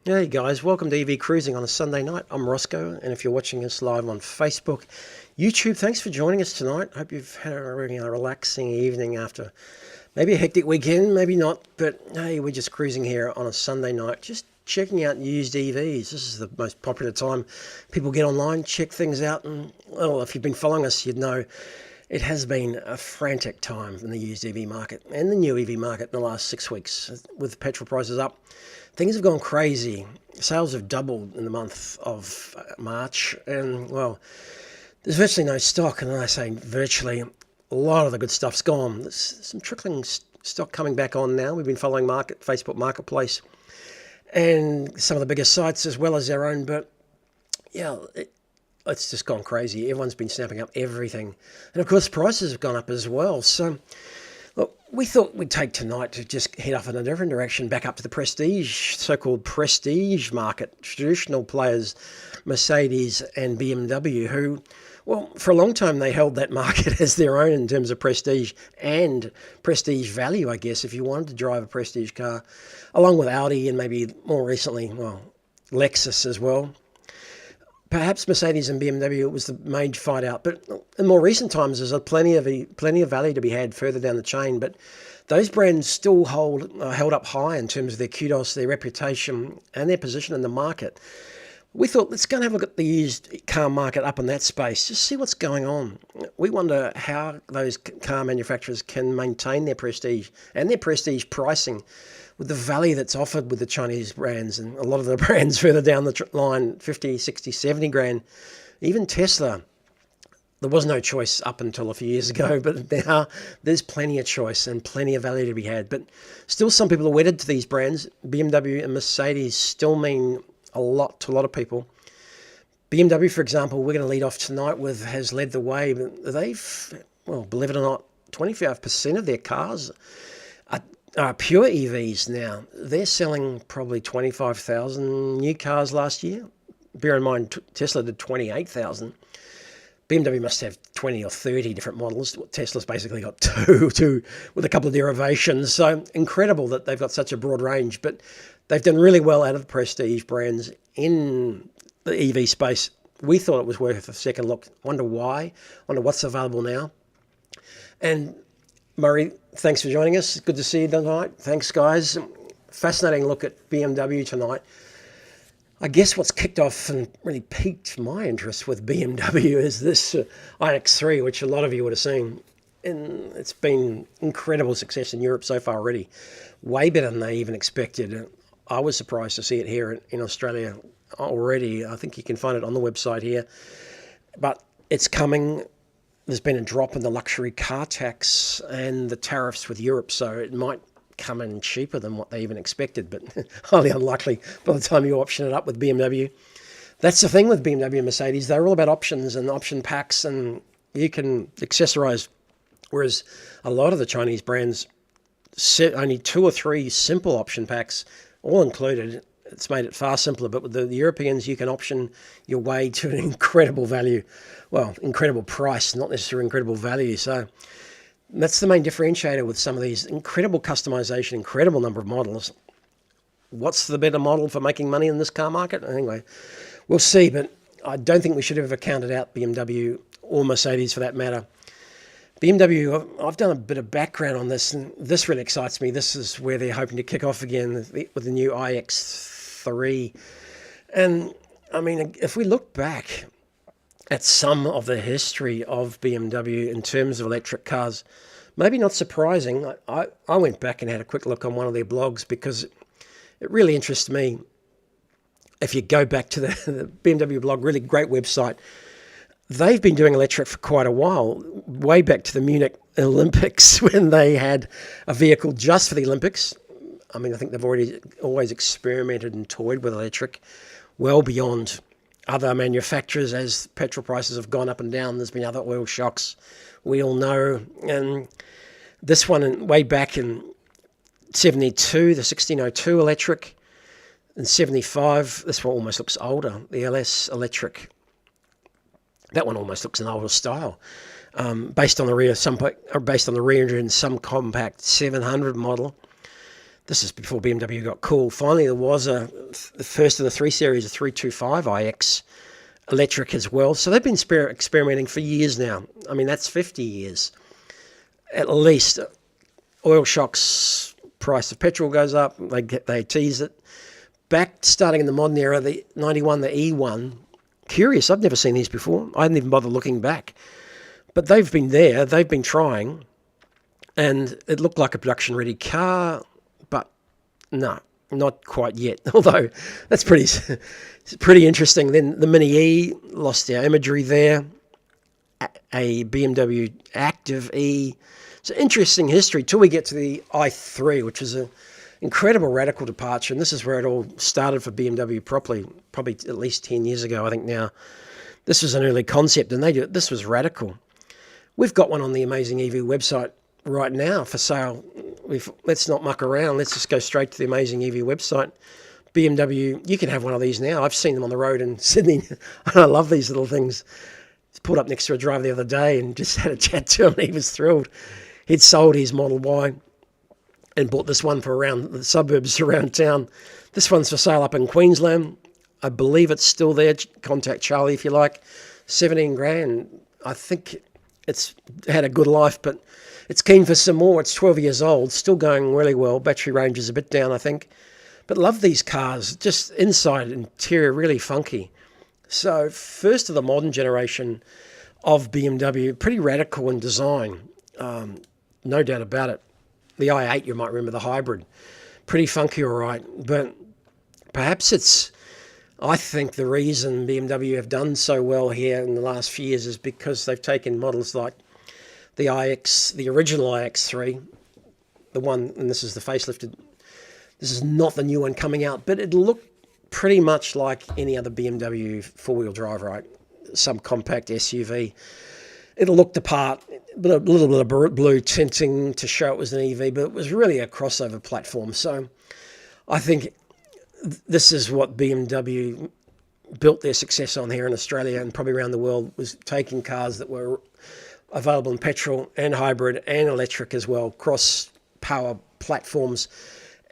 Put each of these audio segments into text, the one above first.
Hey guys, welcome to EV Cruising on a Sunday night. I'm Rosco, and if you're watching us live on Facebook, YouTube, thanks for joining us tonight. Hope you've had a relaxing evening after maybe a hectic weekend, maybe not, but hey, we're just cruising here on a Sunday night, just checking out used EVs. This is the most popular time people get online, check things out, and well, if you've been following us, you'd know it has been a frantic time in the used EV market and the new EV market in the last 6 weeks. With petrol prices up, things have gone crazy. Sales have doubled in the month of March, and well, there's virtually no stock. And when I say virtually, a lot of the good stuff's gone. There's some trickling stock coming back on now. We've been following Facebook Marketplace and some of the biggest sites as well as their own, but yeah, it's just gone crazy. Everyone's been snapping up everything. And of course, prices have gone up as well. So, look, we thought we'd take tonight to just head off in a different direction, back up to the prestige, so-called prestige market, traditional players, Mercedes and BMW, who, well, for a long time they held that market as their own in terms of prestige and prestige value, I guess, if you wanted to drive a prestige car, along with Audi and maybe more recently, well, Lexus as well. Perhaps Mercedes and BMW was the main fight out, but in more recent times, there's plenty of value to be had further down the chain. But those brands still held up high in terms of their kudos, their reputation, and their position in the market. We thought, let's go and have a look at the used car market up in that space, just see what's going on. We wonder how those car manufacturers can maintain their prestige and their prestige pricing with the value that's offered with the Chinese brands, and a lot of the brands further down the line, 50, 60, 70 grand. Even Tesla, there was no choice up until a few years ago, but now there's plenty of choice and plenty of value to be had. But still, some people are wedded to these brands. BMW and Mercedes still mean a lot to a lot of people. BMW, for example, we're going to lead off tonight with, has led the way. They've, well, believe it or not, 25% of their cars are pure EVs now. They're selling probably 25,000 new cars last year. Bear in mind, Tesla did 28,000. BMW must have 20 or 30 different models. Tesla's basically got two with a couple of derivations. So incredible that they've got such a broad range, but they've done really well out of the prestige brands in the EV space. We thought it was worth a second look. Wonder why, wonder what's available now. And Murray, thanks for joining us. Good to see you tonight. Thanks, guys. Fascinating look at BMW tonight. I guess what's kicked off and really piqued my interest with BMW is this iX3, which a lot of you would have seen. And it's been incredible success in Europe so far already. Way better than they even expected. I was surprised to see it here in Australia already. I think you can find it on the website here. But it's coming. There's been a drop in the luxury car tax and the tariffs with Europe, so it might come in cheaper than what they even expected, but highly unlikely by the time you option it up with BMW. That's the thing with BMW and Mercedes. They're all about options and option packs, and you can accessorize, whereas a lot of the Chinese brands set only 2 or 3 simple option packs, all included. It's made it far simpler, but with the Europeans, you can option your way to an incredible value. Well, incredible price, not necessarily incredible value. So that's the main differentiator with some of these incredible customization, incredible number of models. What's the better model for making money in this car market? Anyway, we'll see, but I don't think we should have ever counted out BMW or Mercedes for that matter. BMW, I've done a bit of background on this, and this really excites me. This is where they're hoping to kick off again with the new iX3. And I mean, if we look back at some of the history of BMW in terms of electric cars, maybe not surprising. I went back and had a quick look on one of their blogs because it really interests me. If you go back to the BMW blog, really great website. They've been doing electric for quite a while, way back to the Munich Olympics when they had a vehicle just for the Olympics. I mean, I think they've always experimented and toyed with electric, well beyond other manufacturers. As petrol prices have gone up and down, there's been other oil shocks, we all know. And this one, way back in 72, the 1602 electric, and 75, this one almost looks older, the LS electric. That one almost looks an older style, based on the rear engine, some compact 700 model. This is before BMW got cool. Finally, there was the first of the 3 Series, a 325 iX electric as well. So they've been experimenting for years now. I mean, that's 50 years at least. Oil shocks, price of petrol goes up. They tease it. Back starting in the modern era, the 91, the E1. Curious, I've never seen these before. I hadn't even bothered looking back. But they've been there. They've been trying. And it looked like a production-ready car. No, not quite yet. Although that's pretty interesting. Then the Mini E, lost our imagery there. A BMW Active E. It's an interesting history till we get to the i3, which is an incredible radical departure. And this is where it all started for BMW properly, probably at least 10 years ago, I think now. This was an early concept, and this was radical. We've got one on the Amazing EV website right now for sale. Let's not muck around. Let's just go straight to the Amazing EV website. BMW, you can have one of these now. I've seen them on the road in Sydney. I love these little things. Pulled up next to a driver the other day and just had a chat to him. He was thrilled. He'd sold his Model Y and bought this one for around the suburbs around town. This one's for sale up in Queensland. I believe it's still there. Contact Charlie if you like. 17 grand. I think it's had a good life, but it's keen for some more. It's 12 years old, still going really well. Battery range is a bit down, I think. But love these cars. Just inside, interior, really funky. So first of the modern generation of BMW, pretty radical in design. No doubt about it. The i8, you might remember, the hybrid. Pretty funky, all right. But perhaps I think the reason BMW have done so well here in the last few years is because they've taken models like the iX, the original iX3, the one, and this is the facelifted. This is not the new one coming out, but it looked pretty much like any other BMW four-wheel drive, right? Some compact SUV. It'll look the part, but a little bit of blue tinting to show it was an EV, but it was really a crossover platform. So I think this is what BMW built their success on here in Australia and probably around the world, was taking cars that were available in petrol and hybrid and electric as well, cross power platforms.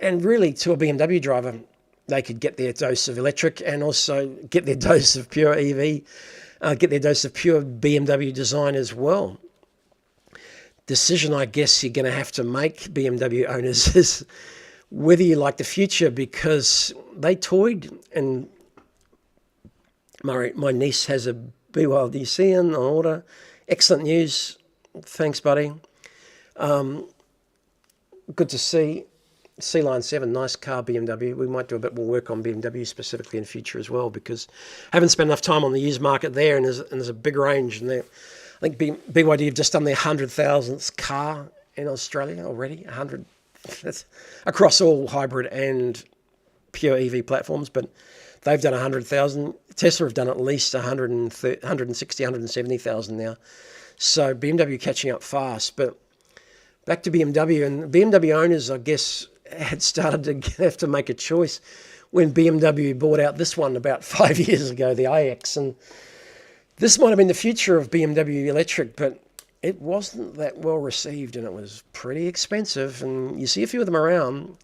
And really, to a BMW driver, they could get their dose of electric and also get their dose of pure EV, get their dose of pure BMW design as well. Decision I guess you're going to have to make, BMW owners, is whether you like the future, because they toyed, and my niece has a BYD on order. Excellent news. Thanks, buddy. Good to see. C-Line 7, nice car, BMW. We might do a bit more work on BMW specifically in future as well, because I haven't spent enough time on the used market there, and there's a big range. And I think BYD have just done their 100,000th car in Australia already. 100, that's across all hybrid and pure EV platforms, but they've done 100,000. Tesla have done at least 160, 170,000 now. So BMW catching up fast. But back to BMW, and BMW owners, I guess, had started to have to make a choice when BMW bought out this one about 5 years ago, the iX. And this might have been the future of BMW electric, but it wasn't that well received, and it was pretty expensive. And you see a few of them around.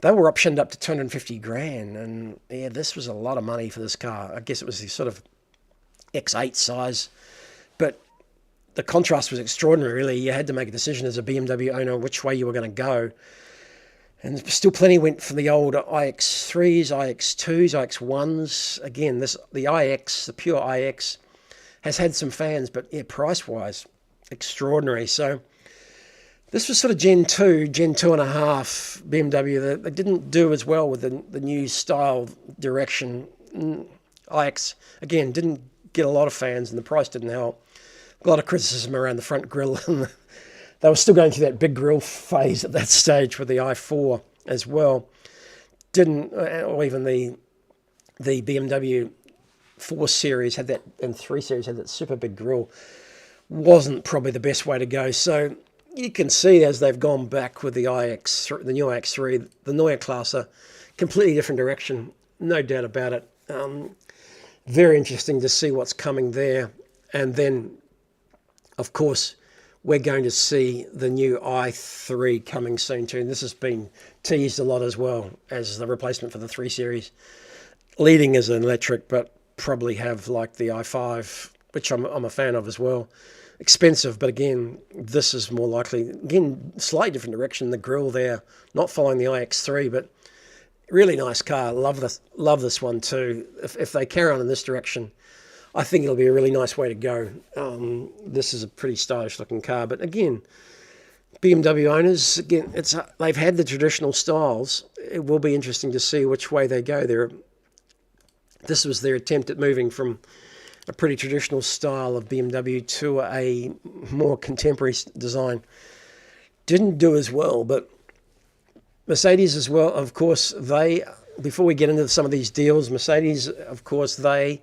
They were optioned up to 250 grand. And yeah, this was a lot of money for this car. I guess it was the sort of X8 size. But the contrast was extraordinary, really. You had to make a decision as a BMW owner which way you were going to go. And still plenty went for the old iX3s, iX2s, iX1s. Again, the iX, the pure iX, has had some fans, but yeah, price-wise, extraordinary. So this was sort of Gen 2 and a half BMW. They didn't do as well with the new style direction. iX, again, didn't get a lot of fans, and the price didn't help. A lot of criticism around the front grille. They were still going through that big grille phase at that stage with the i4 as well. Or even the BMW 4 Series had that, and 3 Series had that super big grille. Wasn't probably the best way to go. So you can see as they've gone back with the iX, the new iX3, the Neue Klasse, completely different direction, no doubt about it. Very interesting to see what's coming there. And then, of course, we're going to see the new i3 coming soon too. And this has been teased a lot as well as the replacement for the 3 Series. Leading as an electric, but probably have like the i5, which I'm a fan of as well. Expensive, but again, this is more likely, again, slightly different direction. The grille there, not following the iX3, but really nice car. Love this one too. If they carry on in this direction, I think it'll be a really nice way to go. This is a pretty stylish looking car, but again, BMW owners, again, they've had the traditional styles. It will be interesting to see which way they go. This was their attempt at moving from a pretty traditional style of BMW to a more contemporary design. Didn't do as well, but Mercedes as well, of course, before we get into some of these deals, Mercedes, of course, they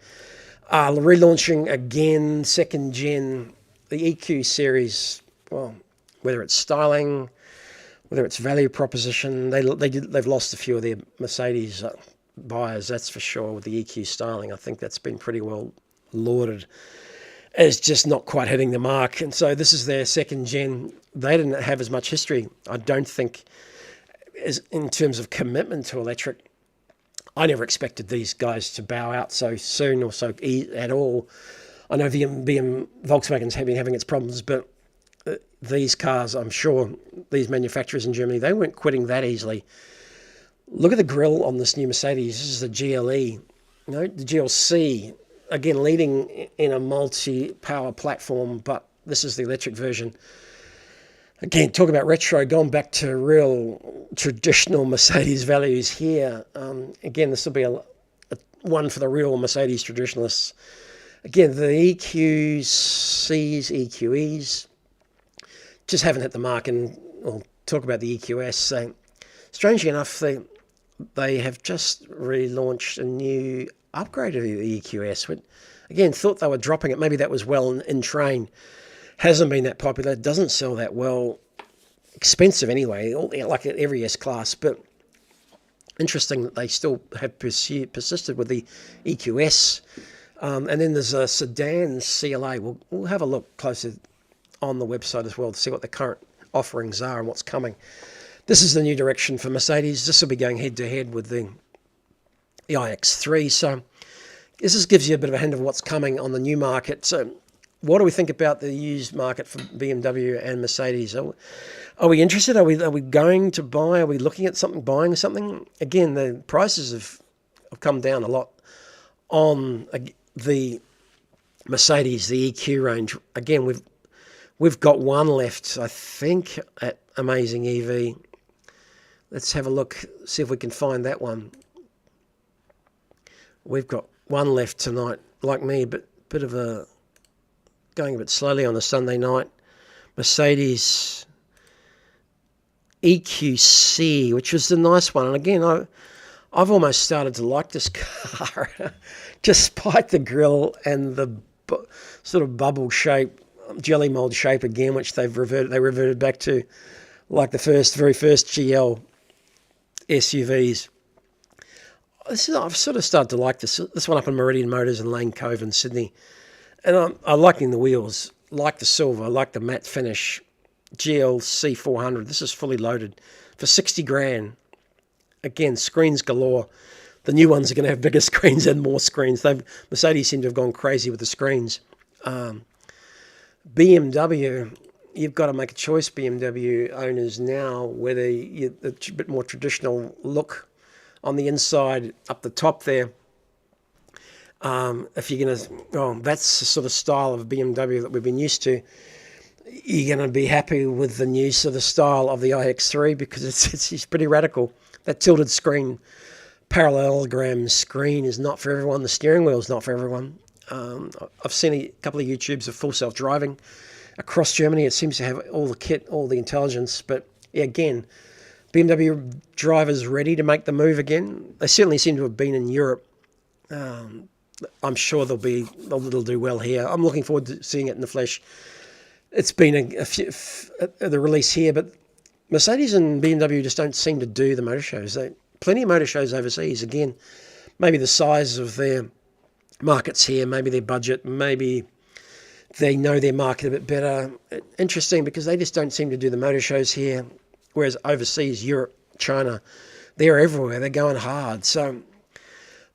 are relaunching again, second gen, the EQ series. Well, whether it's styling, whether it's value proposition, they've lost a few of their Mercedes buyers, that's for sure, with the EQ styling. I think that's been pretty well lauded as just not quite hitting the mark. And so this is their second gen. They didn't have as much history, I don't think, as in terms of commitment to electric. I never expected these guys to bow out so soon or so at all. I know Volkswagen's have been having its problems, but these cars, I'm sure, these manufacturers in Germany, they weren't quitting that easily. Look at the grille on this new Mercedes. This is the GLE, the GLC. Again, leading in a multi-power platform, but this is the electric version. Again, talk about retro, going back to real traditional Mercedes values here. Again, this will be a one for the real Mercedes traditionalists. Again, the EQCs, EQEs just haven't hit the mark. And we'll talk about the EQS. So, strangely enough, they have just relaunched a new upgrade of the EQS. But again, thought they were dropping it. Maybe that was well in train. Hasn't been that popular. Doesn't sell that well. Expensive anyway, like every S-Class. But interesting that they still have persisted with the EQS. And then there's a sedan CLA. We'll have a look closer on the website as well to see what the current offerings are and what's coming. This is the new direction for Mercedes. This will be going head-to-head with the iX3. So this just gives you a bit of a hint of what's coming on the new market. So what do we think about the used market for BMW and Mercedes? Are we interested? Are we going to buy? Are we looking at something, buying something? Again, the prices have come down a lot on the Mercedes, the EQ range. Again, we've got one left, I think, at AmazingEV. Let's have a look, see if we can find that one. We've got one left tonight, like me, but bit of a going a bit slowly on a Sunday night. Mercedes EQC, which was the nice one. And again, I've almost started to like this car, despite the grille and the sort of bubble shape, jelly mold shape again, which they reverted back to like the very first GL SUVs. I've sort of started to like this one up in Meridian Motors in Lane Cove in Sydney. And I'm liking the wheels, like the silver, like the matte finish. GLC 400, this is fully loaded for 60 grand. Again, screens galore. The new ones are going to have bigger screens and more screens. Mercedes seem to have gone crazy with the screens. BMW, you've got to make a choice, BMW owners now, whether a bit more traditional look on the inside, up the top there. If you're going to, that's the sort of style of BMW that we've been used to. You're going to be happy with the new sort of style of the iX3 because it's pretty radical. That tilted screen, parallelogram screen is not for everyone. The steering wheel is not for everyone. I've seen a couple of YouTubes of full self-driving across Germany. It seems to have all the kit, all the intelligence. But yeah, again, BMW drivers ready to make the move again. They certainly seem to have been in Europe. I'm sure they'll do well here. I'm looking forward to seeing it in the flesh. It's been the release here, but Mercedes and BMW just don't seem to do the motor shows. Plenty of motor shows overseas. Again, maybe the size of their markets here, maybe their budget, maybe They know their market a bit better. Interesting, because they just don't seem to do the motor shows here, whereas overseas, Europe, China, they're everywhere. They're going hard. So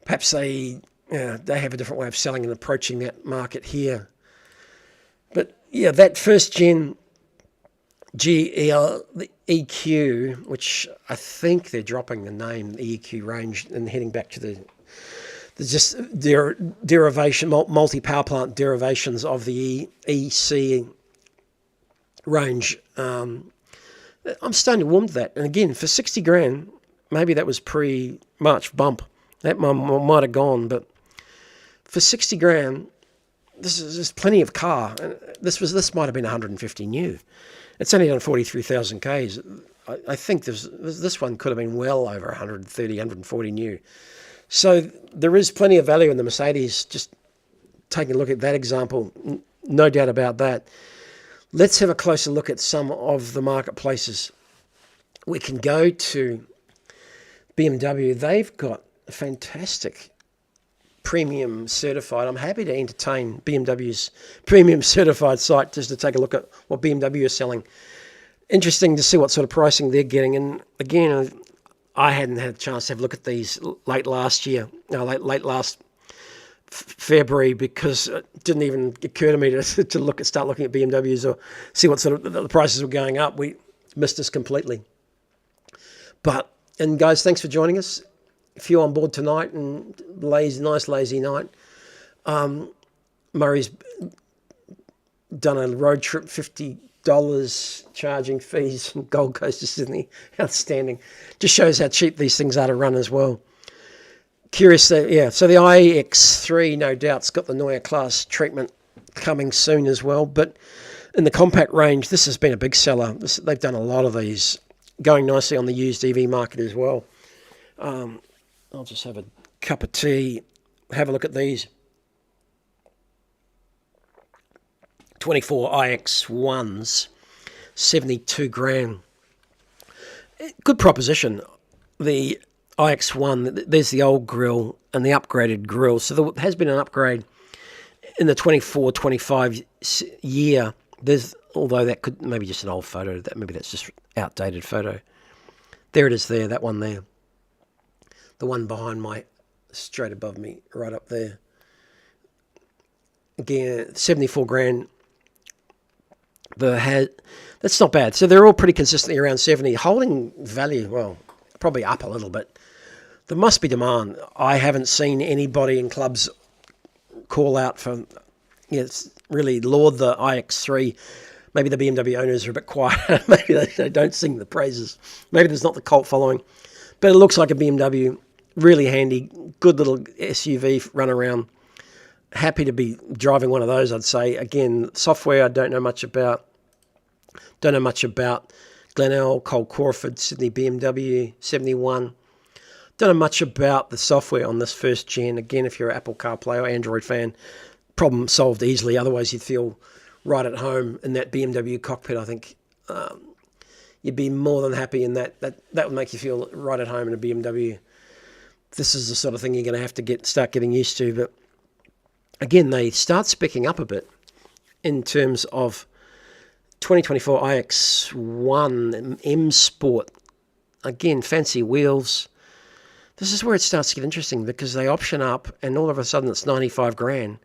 perhaps they have a different way of selling and approaching that market here. But yeah, that first gen GL, the EQ, which I think they're dropping the name, the EQ range, and heading back to the just derivation, multi-power plant derivations of the EC range. I'm starting to warm to that. And again, for 60 grand, maybe that was pre-March bump. That might have gone, but for 60 grand, there's plenty of car. This might have been 150 new. It's only done 43,000 Ks. I think this one could have been well over 130, 140 new. So there is plenty of value in the Mercedes. Just taking a look at that example, no doubt about that. Let's have a closer look at some of the marketplaces. We can go to BMW. They've got a fantastic premium certified. I'm happy to entertain BMW's premium certified site just to take a look at what BMW is selling. Interesting to see what sort of pricing they're getting. And again, I hadn't had a chance to have a look at these late last February, because it didn't even occur to me to start looking at BMWs or see what sort of the prices were going up. We missed this completely. And guys, thanks for joining us. If you're on board tonight and nice lazy night, Murray's done a road trip, $50 charging fees from Gold Coast to Sydney. Outstanding. Just shows how cheap these things are to run as well. Curious, so the iX3 no doubt's got the Neue class treatment coming soon as well. But in the compact range, this has been a big seller. They've done a lot of these, going nicely on the used EV market as well. I'll just have a cup of tea, have a look at these. 24 iX1s, 72 grand. Good proposition. The iX1, there's the old grille and the upgraded grille. So there has been an upgrade in the 24-25 year. Although that could maybe just an old photo. Maybe that's just outdated photo. There it is there, that one there. The one behind straight above me, right up there. Again, 74 grand. That's not bad. So they're all pretty consistently around 70. Holding value, well, probably up a little bit. There must be demand. I haven't seen anybody in clubs call out for, really laud the iX3. Maybe the BMW owners are a bit quiet. Maybe they don't sing the praises. Maybe there's not the cult following. But it looks like a BMW. Really handy, good little SUV run around. Happy to be driving one of those, I'd say. Again, software I don't know much about. Don't know much about Glenelg, Cole Crawford, Sydney BMW 71. Don't know much about the software on this first gen. Again, if you're an Apple CarPlay or Android fan, problem solved easily. Otherwise, you'd feel right at home in that BMW cockpit. I think you'd be more than happy in that. That would make you feel right at home in a BMW. This is the sort of thing you're going to have to start getting used to. But again, they start specking up a bit in terms of 2024 iX1 M Sport. Again, fancy wheels. This is where it starts to get interesting, because they option up and all of a sudden it's 95 grand.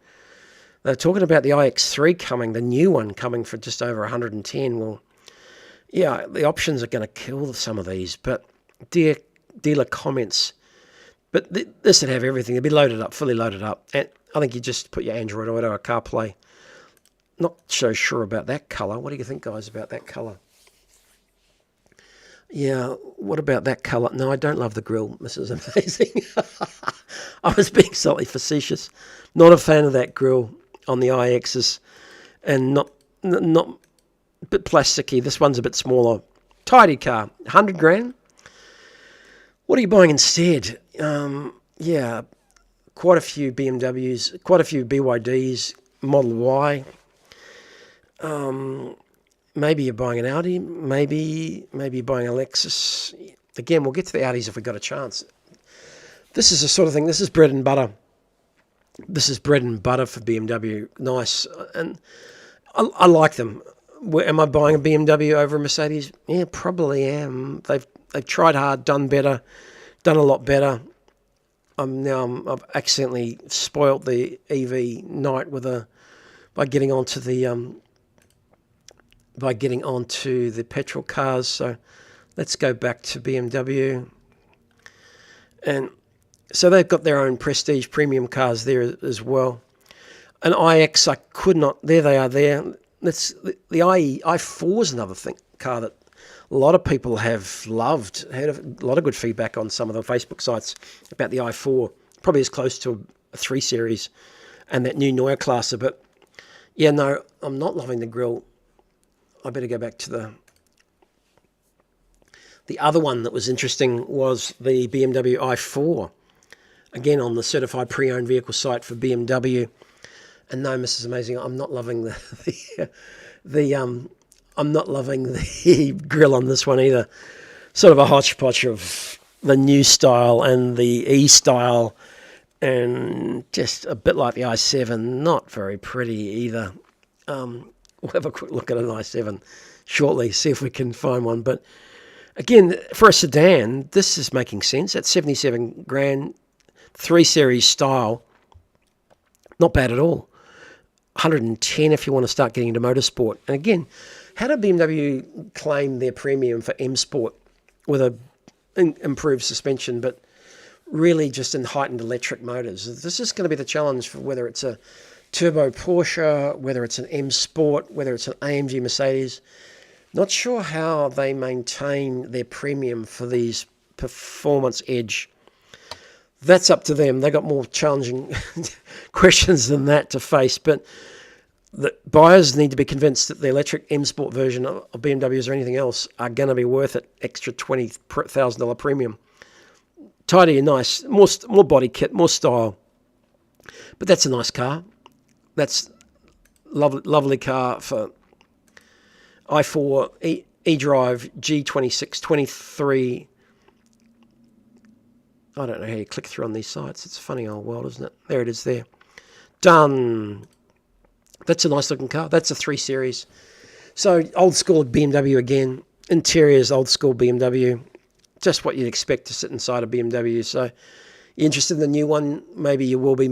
They're talking about the iX3 coming, the new one coming for just over 110. Well, yeah, the options are going to kill some of these. But dealer comments. But this would have everything. It'd be loaded up, fully loaded up. And I think you just put your Android Auto or CarPlay. Not so sure about that colour. What do you think, guys, about that colour? Yeah, what about that colour? No, I don't love the grille. This is amazing. I was being slightly facetious. Not a fan of that grille on the iXs. And not a bit plasticky. This one's a bit smaller. Tidy car. 100 grand. What are you buying instead? Yeah, quite a few BMWs, quite a few BYDs, Model Y. Maybe you're buying an Audi. Maybe you're buying a Lexus. Again, we'll get to the Audis if we've got a chance. This is the sort of thing, this is bread and butter. This is bread and butter for BMW. Nice. And I like them. Am I buying a BMW over a Mercedes? Yeah, probably am. They've tried hard, done better, done a lot better. I've accidentally spoilt the EV night by getting onto the petrol cars. So let's go back to BMW. And so they've got their own prestige premium cars there as well. An iX, I could not. There they are there. The i4 is another car that a lot of people have loved. Had a lot of good feedback on some of the Facebook sites about the i4. Probably as close to a 3 Series and that new Neue Klasse. But yeah, no, I'm not loving the grille. I better go back to the other one that was interesting was the BMW i4. Again, on the certified pre-owned vehicle site for BMW. And no, Mrs. Amazing, I'm not loving I'm not loving the grille on this one either. Sort of a hodgepodge of the new style and the E style, and just a bit like the i7. Not very pretty either. We'll have a quick look at an i7 shortly, see if we can find one. But again, for a sedan, this is making sense. At 77 grand, 3 Series style, not bad at all. 110 if you want to start getting into motorsport. And again, how did BMW claim their premium for M Sport with a improved suspension, but really just in heightened electric motors? This is going to be the challenge for whether it's a turbo Porsche, whether it's an M Sport, whether it's an AMG Mercedes. Not sure how they maintain their premium for these performance edge. That's up to them. They got more challenging questions than that to face. But the buyers need to be convinced that the electric M Sport version of BMWs or anything else are going to be worth it. Extra $20,000 premium. Tidy and nice. More body kit, more style. But that's a nice car. That's lovely car for i4 eDrive G26 23. I don't know how you click through on these sites. It's a funny old world, isn't it? There it is there. Done. That's a nice looking car. That's a 3 Series. So old school BMW again. Interiors old school BMW. Just what you'd expect to sit inside a BMW. So you're interested in the new one? Maybe you will be.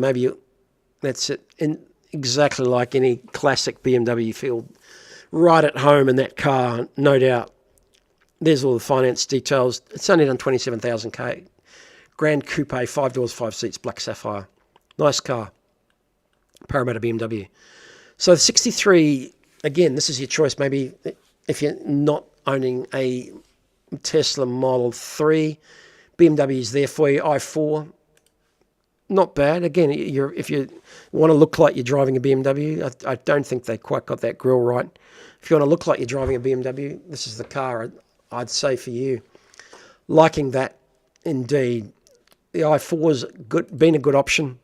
That's it. Exactly like any classic BMW. You feel right at home in that car, no doubt. There's all the finance details. It's only done 27,000 K. Grand Coupe, 5 doors, 5 seats, black sapphire. Nice car. Parramatta BMW. So the 63, again, this is your choice. Maybe if you're not owning a Tesla Model 3, BMW is there for you. i4, not bad. Again, if you want to look like you're driving a BMW, I don't think they quite got that grille right. If you want to look like you're driving a BMW, this is the car I'd say for you. Liking that, indeed. The i4's been a good option.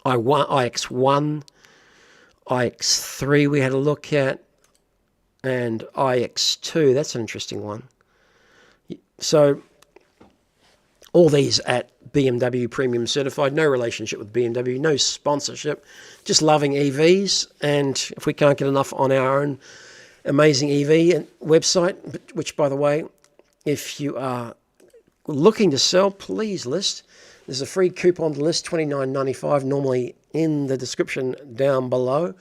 iX1, iX3 we had a look at, and iX2. That's an interesting one. So all these at BMW Premium Certified. No relationship with BMW, no sponsorship. Just loving EVs, and if we can't get enough on our own AmazingEV website, which, by the way, if you are looking to sell, please list. There's a free coupon to list, $29.95, normally in the description down below.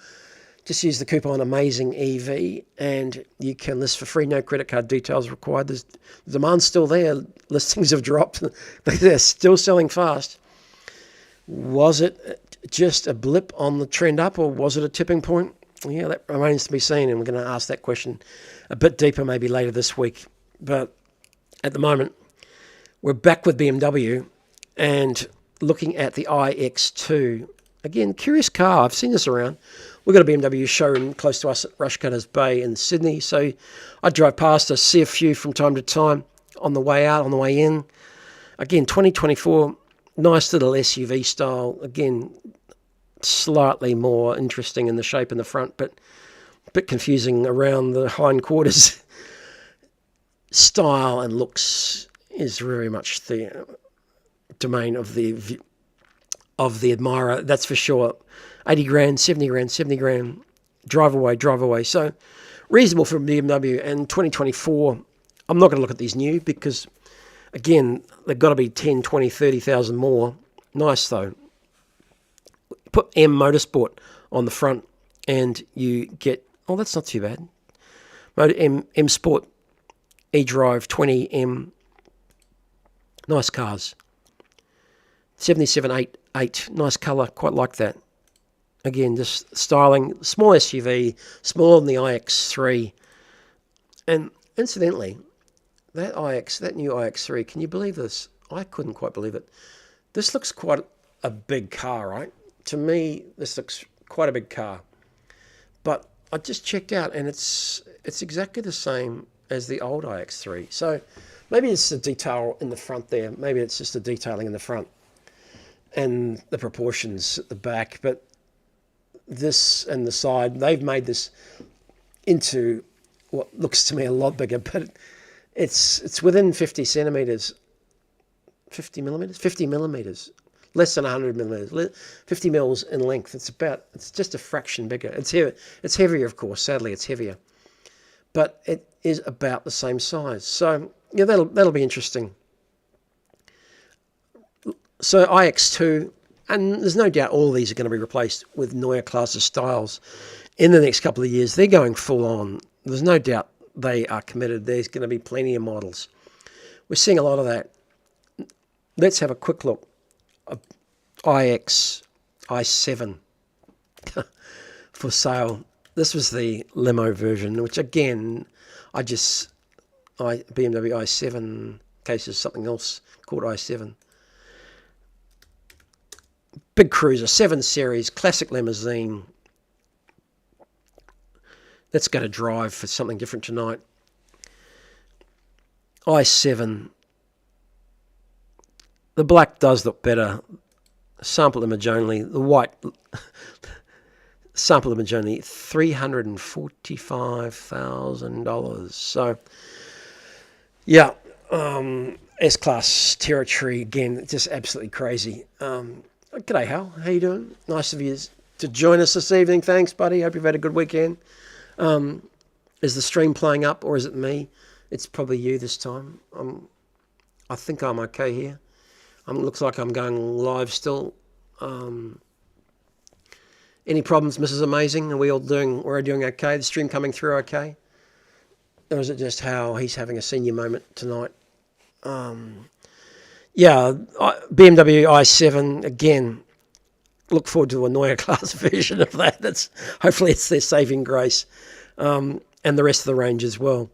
Just use the coupon AmazingEV and you can list for free. No credit card details required. The demand's still there. Listings have dropped. They're still selling fast. Was it just a blip on the trend up, or was it a tipping point? Yeah, that remains to be seen, and we're going to ask that question a bit deeper maybe later this week. But at the moment, we're back with BMW and looking at the iX2. Again, curious car. I've seen this around. We've got a BMW showroom close to us at Rushcutters Bay in Sydney, so I drive past, I see a few from time to time on the way out, on the way in. Again, 2024, nice little SUV style. Again, slightly more interesting in the shape in the front, but a bit confusing around the hindquarters. Style and looks is very much the domain of the of the Admirer, that's for sure. 80 grand, 70 grand, 70 grand, drive away. So reasonable for BMW. And 2024, I'm not going to look at these new because, again, they've got to be 10, 20, 30,000 more. Nice, though. Put M Motorsport on the front and you get, oh, that's not too bad. M Sport, eDrive 20M. Nice cars. 7788, nice colour, quite like that. Again, just styling, small SUV, smaller than the iX3. And incidentally, that new iX3, can you believe this? I couldn't quite believe it. This looks quite a big car, right? To me, this looks quite a big car. But I just checked out, and it's exactly the same as the old iX3. So maybe it's a detail in the front there. Maybe it's just a detailing in the front and the proportions at the back. But this and the side, they've made this into what looks to me a lot bigger, but it's within 50 centimeters, 50 millimeters, less than 100 millimeters, 50 mils in length. It's just a fraction bigger. It's heavier, of course. Sadly, it's heavier, but it is about the same size. So yeah, that'll be interesting. So iX2, and there's no doubt all of these are going to be replaced with Neue Klasse styles in the next couple of years. They're going full on. There's no doubt they are committed. There's going to be plenty of models. We're seeing a lot of that. Let's have a quick look. iX i7 for sale. This was the limo version, which again, BMW i7, in case there's something else called i7. Big cruiser, 7 Series, classic limousine. Let's go to drive for something different tonight. i7. The black does look better. Sample image only. The white sample image only. $345,000. So, yeah, S-Class territory again. Just absolutely crazy. G'day, Hal. How you doing? Nice of you to join us this evening. Thanks, buddy. Hope you've had a good weekend. Is the stream playing up or is it me? It's probably you this time. I think I'm okay here. Looks like I'm going live still. Any problems, Mrs. Amazing? Are we all doing okay? The stream coming through okay? Or is it just how he's having a senior moment tonight? Yeah, BMW i7, again, look forward to a Neue Klasse version of that. Hopefully it's their saving grace. And the rest of the range as well.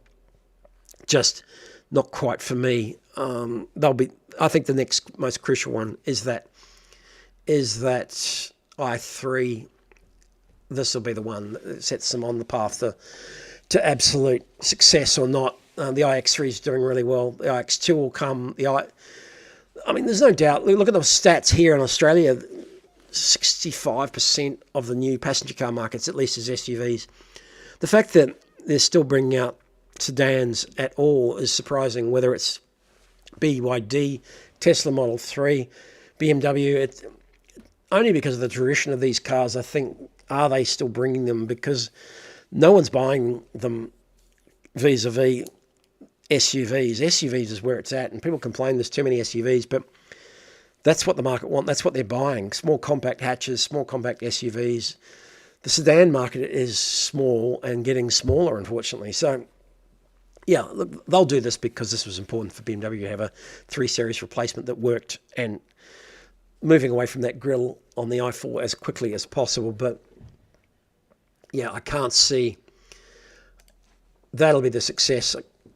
Just not quite for me. I think the next most crucial one is that i3. This will be the one that sets them on the path to absolute success or not. The iX3 is doing really well. The iX2 will come. There's no doubt. Look at the stats here in Australia. 65% of the new passenger car markets, at least, is SUVs. The fact that they're still bringing out sedans at all is surprising, whether it's BYD, Tesla Model 3, BMW. Only because of the tradition of these cars, I think, are they still bringing them? Because no one's buying them vis-a-vis SUVs. SUVs is where it's at, and people complain there's too many SUVs, but that's what the market wants. That's what they're buying. Small compact hatches, small compact SUVs. The sedan market is small and getting smaller, unfortunately. So, yeah, they'll do this because this was important for BMW to have a 3 Series replacement that worked, and moving away from that grille on the i4 as quickly as possible. But, yeah, I can't see that'll be the success.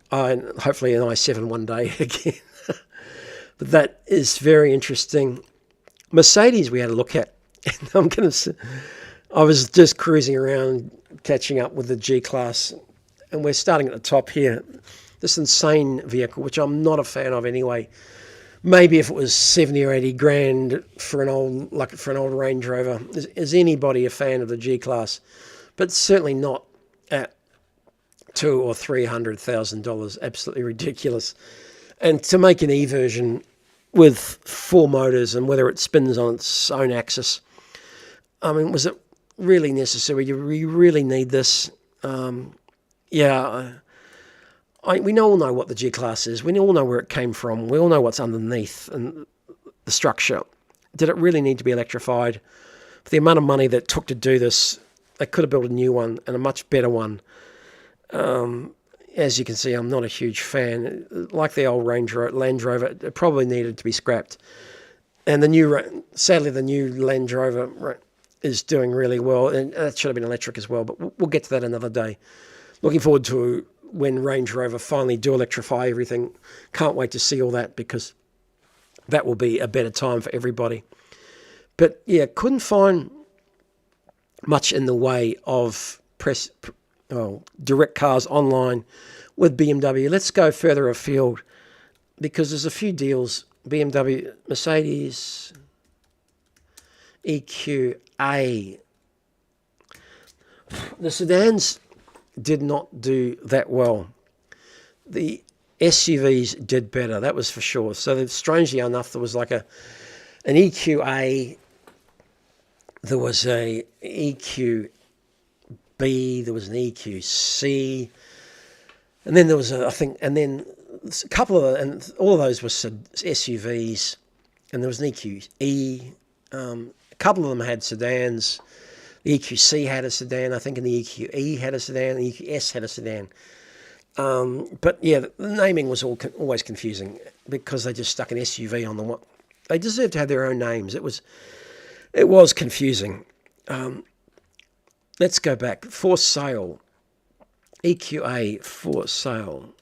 And hopefully an i7 one day again. But that is very interesting. Mercedes we had a look at. And I was just cruising around, catching up with the G-Class, and we're starting at the top here. This insane vehicle, which I'm not a fan of anyway. Maybe if it was 70 or 80 grand for an old Range Rover. Is anybody a fan of the G-Class? But certainly not at $200,000 or $300,000. Absolutely ridiculous. And to make an E version with 4 motors and whether it spins on its own axis. I mean, was it really necessary? You really need this? Yeah, we all know what the G-Class is. We all know where it came from. We all know what's underneath and the structure. Did it really need to be electrified? For the amount of money that it took to do this, they could have built a new one and a much better one. As you can see, I'm not a huge fan. Like the old Land Rover, it probably needed to be scrapped. And sadly, the new Land Rover is doing really well, and that should have been electric as well, but we'll get to that another day. Looking forward to when Range Rover finally do electrify everything. Can't wait to see all that, because that will be a better time for everybody. But yeah, couldn't find much in the way of direct cars online with BMW. Let's go further afield, because there's a few deals. BMW, Mercedes, EQA. The sedans did not do that well. The SUVs did better, that was for sure. So strangely enough, there was like an EQA, there was a EQB, there was an EQC, and then there was and then a couple of, and all of those were SUVs, and there was an EQE. A couple of them had sedans. The EQC had a sedan, I think, and the EQE had a sedan, and the EQS had a sedan. But yeah, the naming was always confusing, because they just stuck an SUV on them. They deserved to have their own names. It was confusing. Let's go back. For sale. EQA for sale.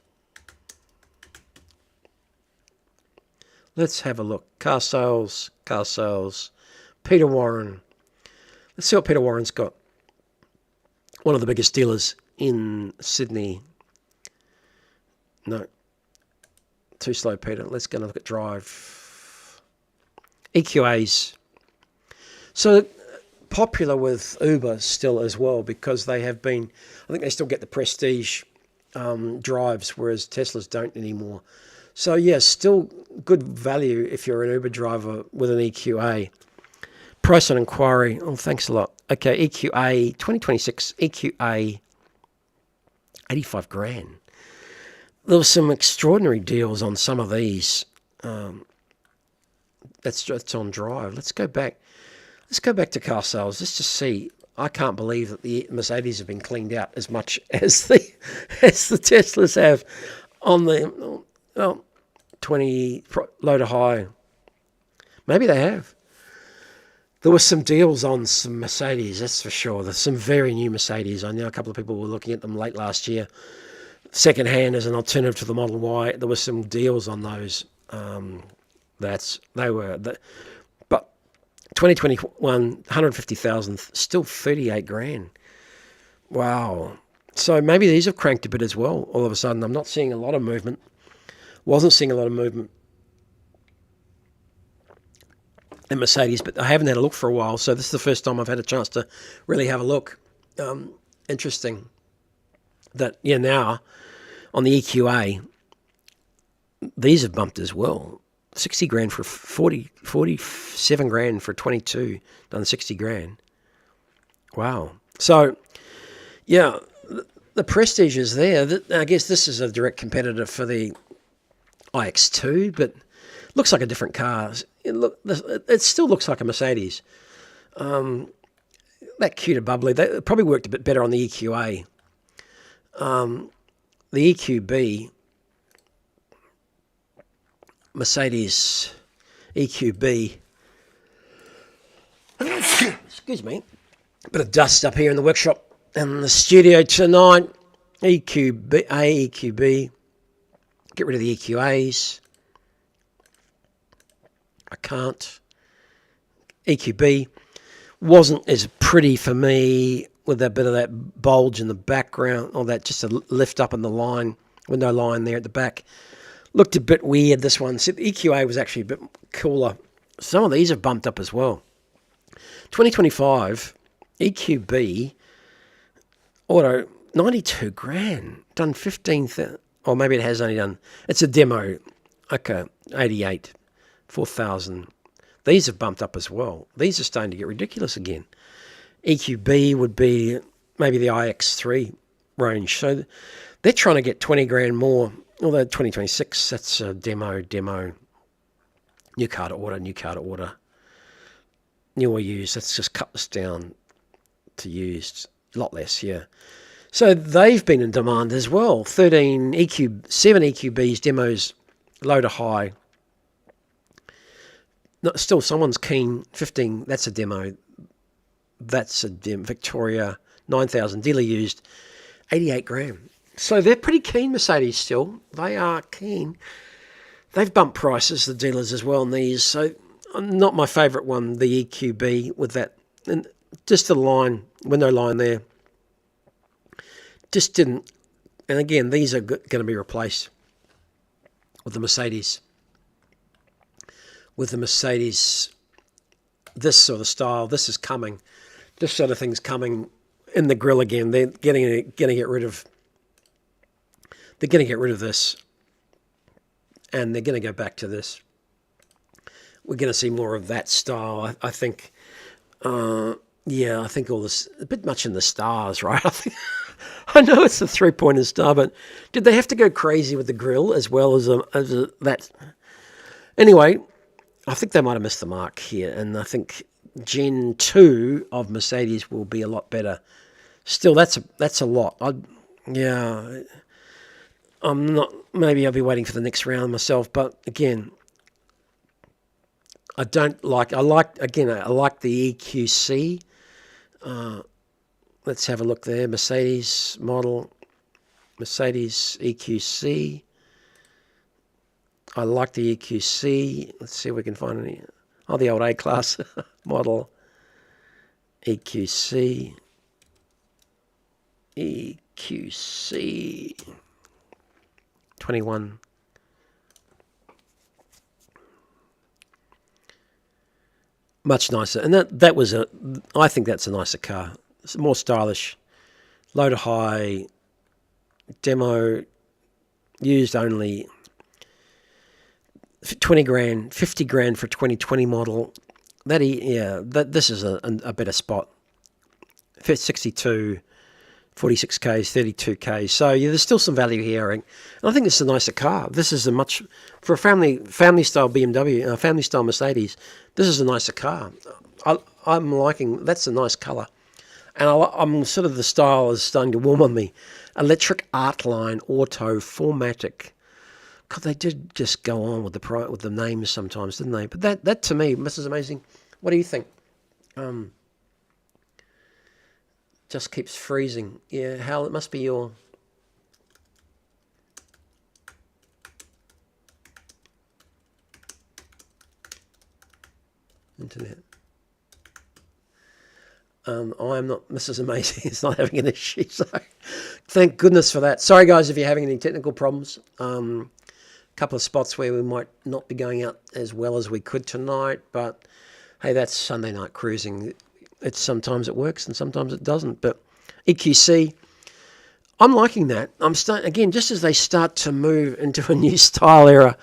Let's have a look. Car sales. Peter Warren. Let's see what Peter Warren's got. One of the biggest dealers in Sydney. No. Too slow, Peter. Let's go and look at Drive. EQAs. So popular with Uber still as well, because they have been, I think they still get the prestige drives, whereas Teslas don't anymore. So yeah, still good value if you're an Uber driver with an EQA. Price on inquiry. Oh, thanks a lot. Okay, EQA 2026 EQA 85 grand. There were some extraordinary deals on some of these. That's on Drive. Let's go back. Let's go back to car sales. Let's just see. I can't believe that the Mercedes have been cleaned out as much as the Teslas have on the 20 low to high. Maybe they have. There were some deals on some Mercedes, that's for sure. There's some very new Mercedes. I know a couple of people were looking at them late last year. Second hand as an alternative to the Model Y. There were some deals on those. But 2021, 150,000, still 38 grand. Wow. So maybe these have cranked a bit as well. All of a sudden, I'm not seeing a lot of movement. Wasn't seeing a lot of movement in Mercedes, but I haven't had a look for a while. So this is the first time I've had a chance to really have a look. Interesting that, yeah, now on the EQA, these have bumped as well. 60 grand for 47 grand for 22, done 60 grand. Wow. So, yeah, the Prestige is there. I guess this is a direct competitor for the iX2, but looks like a different car. It still looks like a Mercedes. That cute and bubbly. They probably worked a bit better on the EQA. The EQB, Mercedes EQB. Excuse me. Bit of dust up here in the workshop and the studio tonight. EQB. Get rid of the EQAs. I can't. EQB wasn't as pretty for me with that bit of that bulge in the background, or that just a lift up in the line, window line there at the back. Looked a bit weird, this one. So the EQA was actually a bit cooler. Some of these have bumped up as well. 2025 EQB auto, 92 grand. Done 15,000, or maybe it has only done, it's a demo. Okay, 88. 4,000. These have bumped up as well. These are starting to get ridiculous again. EQB would be maybe the iX3 range. So they're trying to get 20 grand more. Although 2026, that's a demo. New car to order. New or used. Let's just cut this down to used. A lot less, yeah. So they've been in demand as well. 7 EQBs, demos, low to high. Still, someone's keen. 15, that's a demo. That's a Victoria, 9,000, dealer used, 88 grand. So they're pretty keen, Mercedes, still. They are keen. They've bumped prices, the dealers as well, on these. So not my favourite one, the EQB, with that. And just the line, window line there. Just didn't. And again, these are going to be replaced with the Mercedes. With the Mercedes, this sort of style, this is coming. This sort of thing's coming in the grill again. They're going to get rid of. They're going to get rid of this, and they're going to go back to this. We're going to see more of that style. I think. Yeah, I think all this a bit much in the stars, right? I know it's the 3-pointer star, but did they have to go crazy with the grill as well as that? Anyway, I think they might have missed the mark here, and I think Gen 2 of Mercedes will be a lot better. Still, that's a lot. I'm not. Maybe I'll be waiting for the next round myself, but again, I like the EQC. Let's have a look there. Mercedes model, Mercedes EQC. I like the EQC. Let's see if we can find any. Oh, the old A-Class model. EQC. 21. Much nicer. And that was I think that's a nicer car. It's more stylish. Low to high. Demo. Used only. 20 grand, 50 grand for a 2020 model. This is a better spot. 62, 46Ks, 32Ks. So yeah, there's still some value here. And I think this is a nicer car. This is for a family style BMW, family style Mercedes. This is a nicer car. I'm liking, that's a nice colour. And I'm sort of, the style is starting to warm on me. Electric Artline Auto 4MATIC. God, they did just go on with the names sometimes, didn't they? But that to me, this is amazing. What do you think? Just keeps freezing. Yeah, Hal, it must be your internet. I'm not, Mrs. Amazing is not having an issue, so thank goodness for that. Sorry guys if you're having any technical problems. Couple of spots where we might not be going out as well as we could tonight, but hey, that's Sunday night cruising. Sometimes it works and sometimes it doesn't. But EQC, I'm liking that. Again, just as they start to move into a new style era,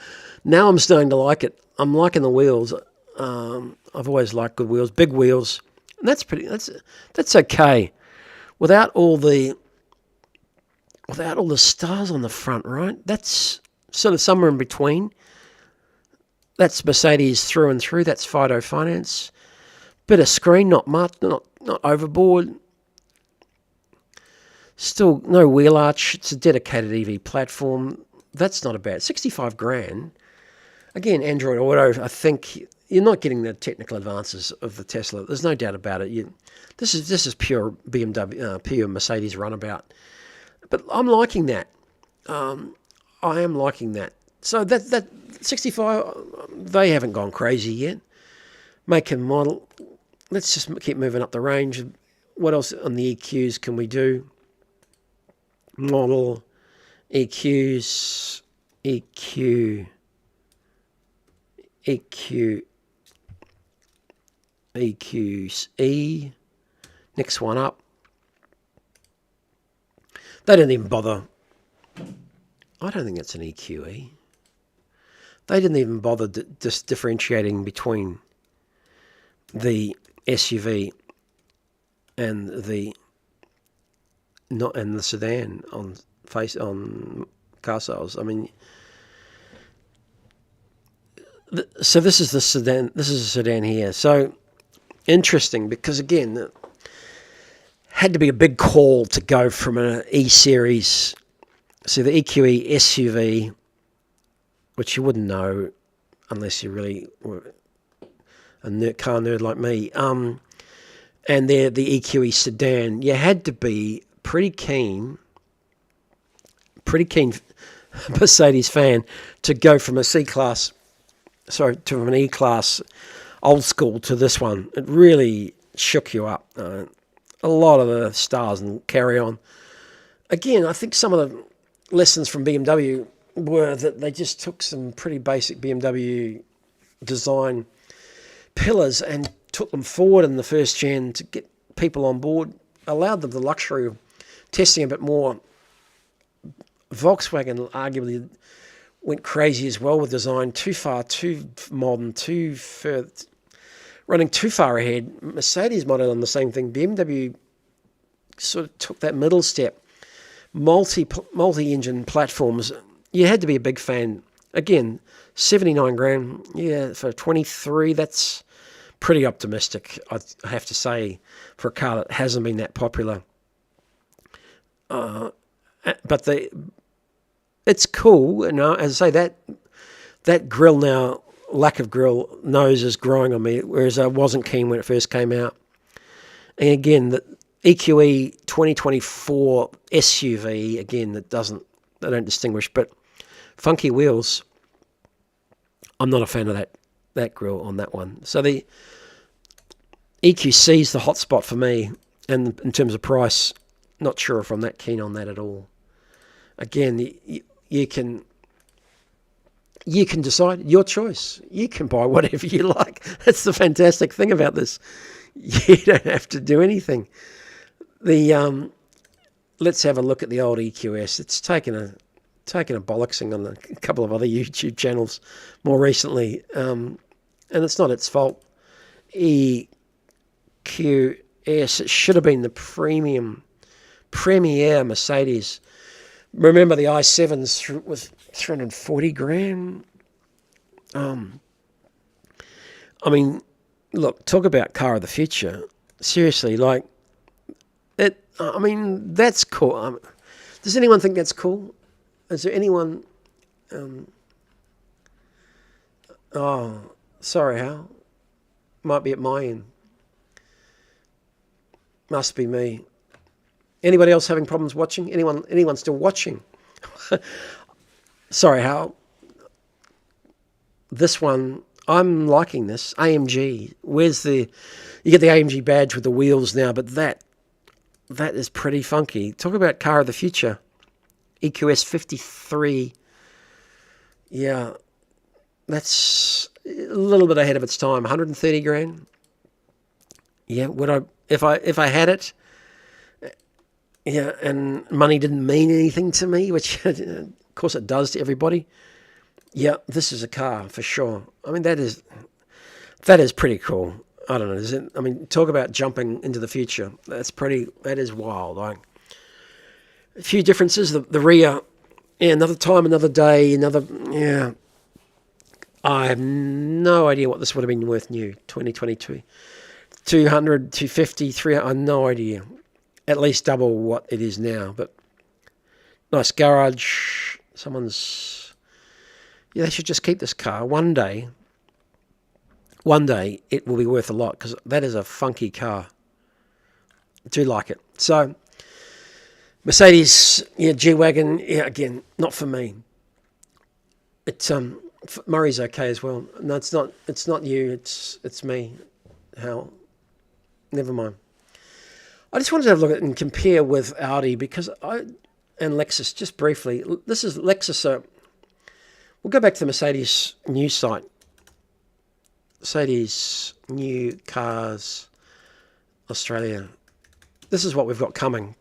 now I'm starting to like it. I'm liking the wheels. I've always liked good wheels, big wheels, and that's okay. Without all the stars on the front, right? That's sort of somewhere in between. That's Mercedes through and through. That's Fido Finance. Bit of screen, not much, not overboard. Still no wheel arch. It's a dedicated EV platform. That's not a bad. 65 grand. Again, Android Auto. I think you're not getting the technical advances of the Tesla. There's no doubt about it. This is pure BMW, pure Mercedes runabout. But I'm liking that. I am liking that. So that 65, they haven't gone crazy yet. Make and model. Let's just keep moving up the range. What else on the EQs can we do? Model, EQs, EQ, EQs, E. Next one up. They didn't even bother. I don't think it's an EQE. They didn't even bother just differentiating between the SUV and the sedan on car sales. I mean, so this is the sedan. This is a sedan here. So interesting, because again, it had to be a big call to go from an E series. So the EQE SUV, which you wouldn't know unless you really were a car nerd like me, and the EQE sedan. You had to be pretty keen Mercedes fan to go from a to an E-Class old school to this one. It really shook you up. A lot of the stars and carry on. Again, I think some of the lessons from BMW were that they just took some pretty basic BMW design pillars and took them forward in the first gen to get people on board, allowed them the luxury of testing a bit more. Volkswagen arguably went crazy as well with design, too far, too modern, running too far ahead. Mercedes might have done the same thing. BMW sort of took that middle step. Multi-engine platforms. You had to be a big fan. Again, 79 grand, yeah, for 23, that's pretty optimistic, I have to say, for a car that hasn't been that popular. But it's cool, and as I say, that grille now, lack of grille nose is growing on me, whereas I wasn't keen when it first came out. And again, the EQE 2024 SUV, again, they don't distinguish, but funky wheels. I'm not a fan of that grille on that one. So the EQC is the hot spot for me, and in terms of price, not sure if I'm that keen on that at all. Again, you can decide, your choice. You can buy whatever you like. That's the fantastic thing about this. You don't have to do anything. Let's have a look at the old EQS. It's taken a bollocksing on a couple of other YouTube channels more recently, and it's not its fault. EQS, it should have been the premier Mercedes. Remember the i7s with 340 grand? I mean, look, talk about car of the future. Seriously, like, I mean, that's cool. Does anyone think that's cool? Is there anyone... oh, sorry, Hal. Might be at my end. Must be me. Anybody else having problems watching? Anyone still watching? Sorry, Hal. This one, I'm liking this. AMG. You get the AMG badge with the wheels now, but that is pretty funky. Talk about car of the future. EQS 53. Yeah, that's a little bit ahead of its time. 130 grand. Yeah, if I had it? Yeah, and money didn't mean anything to me, which of course it does to everybody. Yeah, this is a car for sure. I mean, that is pretty cool. I don't know. I mean, talk about jumping into the future. That is wild. A few differences. The rear, yeah, another time, another day, yeah. I have no idea what this would have been worth new, 2022. 200, 250, 300, I have no idea. At least double what it is now, but nice garage. They should just keep this car. One day it will be worth a lot, because that is a funky car. I do like it. So, Mercedes, yeah, G-Wagon, yeah, again, not for me. Murray's okay as well. No, it's not you, it's me. Hal. Never mind. I just wanted to have a look at it and compare with Audi, and Lexus, just briefly. This is Lexus. We'll go back to the Mercedes news site. Mercedes New Cars Australia. This is what we've got coming.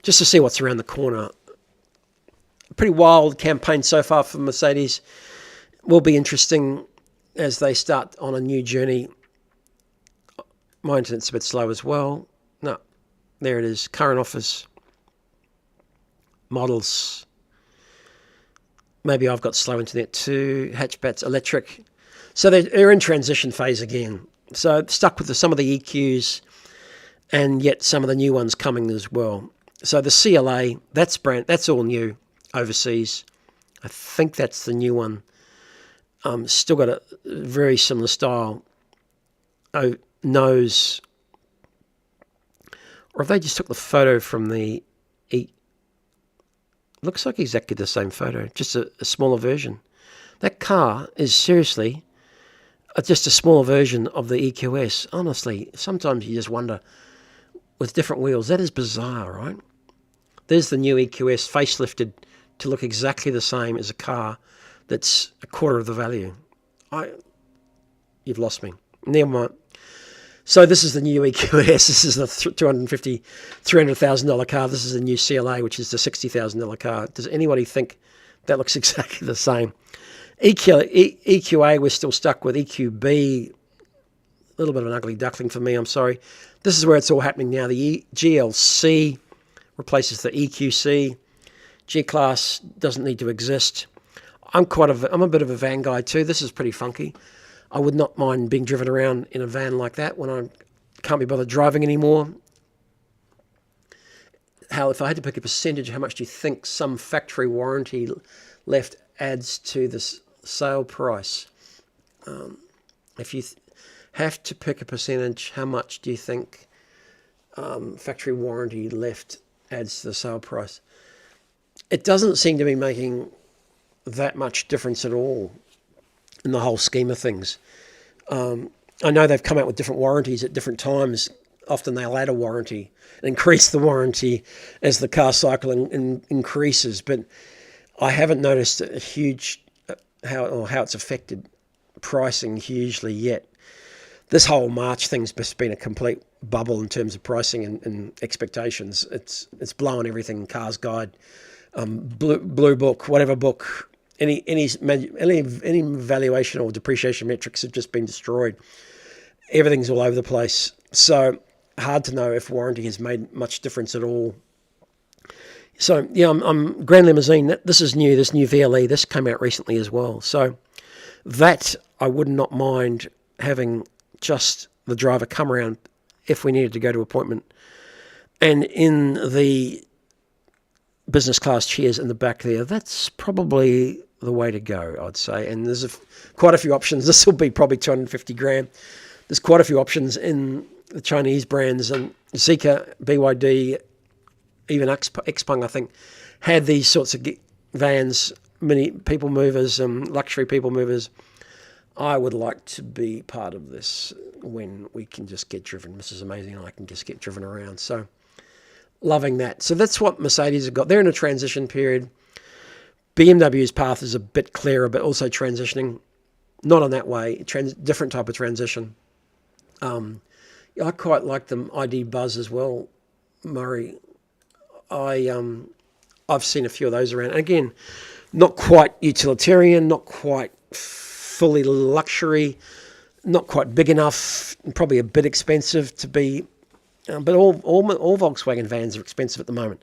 Just to see what's around the corner. pretty wild campaign so far for Mercedes. Will be interesting as they start on a new journey. My internet's a bit slow as well. No, there it is. Current offers, models. Maybe I've got slow internet too. Hatchbacks, electric. So they're in transition phase again. So stuck with some of the EQs, and yet some of the new ones coming as well. So the CLA, that's all new overseas. I think that's the new one. Still got a very similar style. Nose. Or if they just took the photo from the looks like exactly the same photo, just a smaller version. That car is seriously just a smaller version of the EQS. Honestly, sometimes you just wonder, with different wheels, that is bizarre, right? There's the new EQS facelifted to look exactly the same as a car that's a quarter of the value. You've lost me. Never mind. So this is the new EQS. This is the $300,000 car. This is the new CLA, which is the $60,000 car. Does anybody think that looks exactly the same? EQA, we're still stuck with. EQB, a little bit of an ugly duckling for me, I'm sorry. This is where it's all happening now. The GLC replaces the EQC. G-Class doesn't need to exist. I'm a bit of a van guy too. This is pretty funky. I would not mind being driven around in a van like that when I can't be bothered driving anymore. If I had to pick a percentage, how much do you think some factory warranty left adds to the sale price? If you have to pick a percentage, how much do you think factory warranty left adds to the sale price? It doesn't seem to be making that much difference at all in the whole scheme of things. I know they've come out with different warranties at different times. Often they'll add a warranty and increase the warranty as the car cycle increases, but I haven't noticed a huge how it's affected pricing hugely yet. This whole March thing's just been a complete bubble in terms of pricing and expectations. It's blowing everything. Cars Guide, Blue Book, whatever book. Any valuation or depreciation metrics have just been destroyed. Everything's all over the place. So hard to know if warranty has made much difference at all. So yeah, I'm Grand Limousine. This is new. This new VLE. This came out recently as well. So that I would not mind having just the driver come around if we needed to go to appointment. And in the business class chairs in the back there, that's probably the way to go, I'd say. And there's quite a few options. This will be probably 250 grand. There's quite a few options in the Chinese brands, and Zeekr, BYD, even Xpeng, I think, had these sorts of vans, mini people movers, luxury people movers. I would like to be part of this when we can just get driven. This is amazing. I can just get driven around. So loving that. So that's what Mercedes have got. They're in a transition period. BMW's path is a bit clearer, but also transitioning. Not on that way. Different type of transition. I quite like them. ID Buzz as well, Murray. I've seen a few of those around. And again, not quite utilitarian, not quite fully luxury, not quite big enough, probably a bit expensive to be. But all Volkswagen vans are expensive at the moment.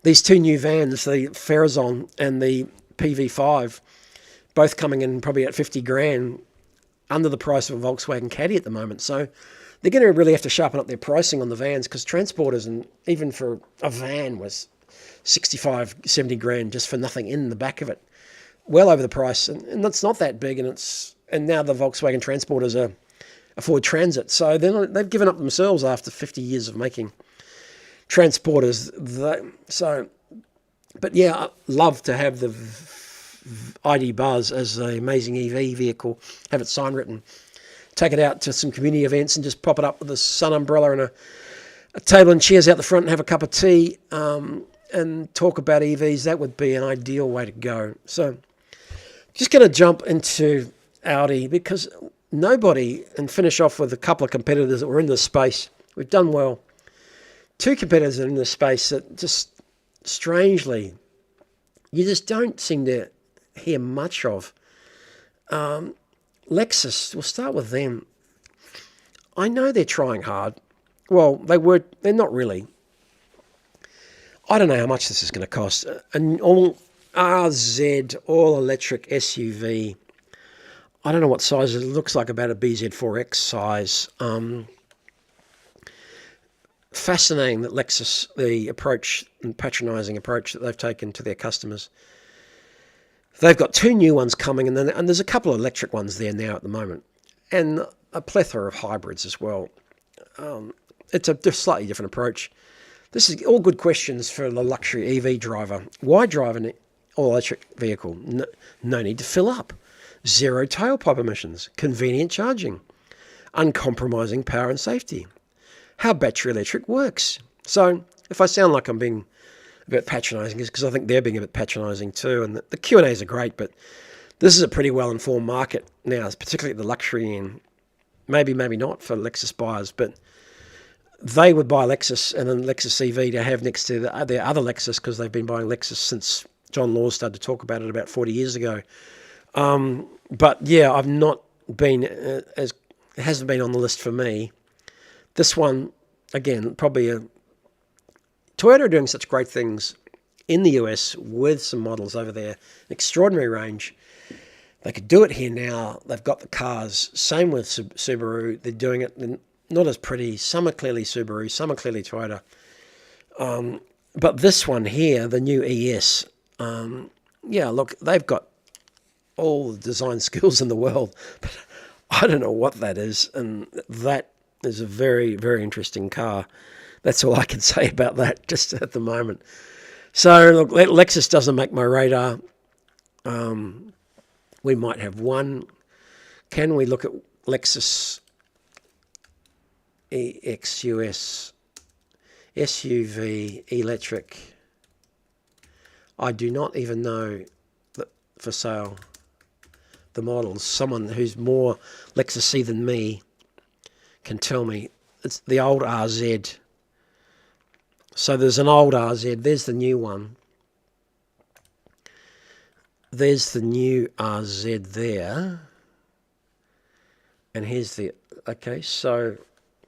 These two new vans, the Farazon and the PV5, both coming in probably at 50 grand, under the price of a Volkswagen Caddy at the moment. So they're going to really have to sharpen up their pricing on the vans, because transporters, and even for a van, was 65, 70 grand just for nothing in the back of it. Well over the price, and it's not that big, and now the Volkswagen transporters are a Ford Transit. So they've given up themselves after 50 years of making transporters. But yeah, I love to have the ID Buzz as the AmazingEV vehicle, have it sign written, take it out to some community events and just prop it up with a sun umbrella and a table and chairs out the front and have a cup of tea and talk about EVs. That would be an ideal way to go. So just going to jump into Audi, because and finish off with a couple of competitors that were in this space. We've done well. Two competitors in this space that just strangely, you just don't seem to hear much of. Lexus, we'll start with them. I know they're trying hard. Well, they're not really. I don't know how much this is going to cost. An all RZ, all electric SUV. I don't know what size it looks like, about a BZ4X size. Fascinating that Lexus, the approach and patronising approach that they've taken to their customers. They've got 2 new ones coming, and there's a couple of electric ones there now at the moment, and a plethora of hybrids as well. It's a slightly different approach. This is all good questions for the luxury EV driver. Why drive an all-electric vehicle? No need to fill up. Zero tailpipe emissions. Convenient charging. Uncompromising power and safety. How battery electric works. So if I sound like I'm being a bit patronising, it's because I think they're being a bit patronising too. And the Q&As are great, but this is a pretty well-informed market now, particularly the luxury and maybe not for Lexus buyers, but they would buy Lexus and then Lexus EV to have next to their other Lexus, because they've been buying Lexus since John Laws started to talk about it about 40 years ago. But yeah, I've not been, it hasn't been on the list for me. This one, again, probably Toyota are doing such great things in the US with some models over there, an extraordinary range. They could do it here now. They've got the cars. Same with Subaru. They're doing it. They're not as pretty. Some are clearly Subaru. Some are clearly Toyota. But this one here, the new ES, yeah, look, they've got all the design skills in the world, but I don't know what that is. And that is a very, very interesting car. That's all I can say about that just at the moment. So look, Lexus doesn't make my radar. We might have one. Can we look at Lexus EXUS SUV electric? I do not even know for sale the models. Someone who's more Lexus-y than me can tell me. It's the old RZ. So there's an old RZ. There's the new one. There's the new RZ there. And here's the... Okay, so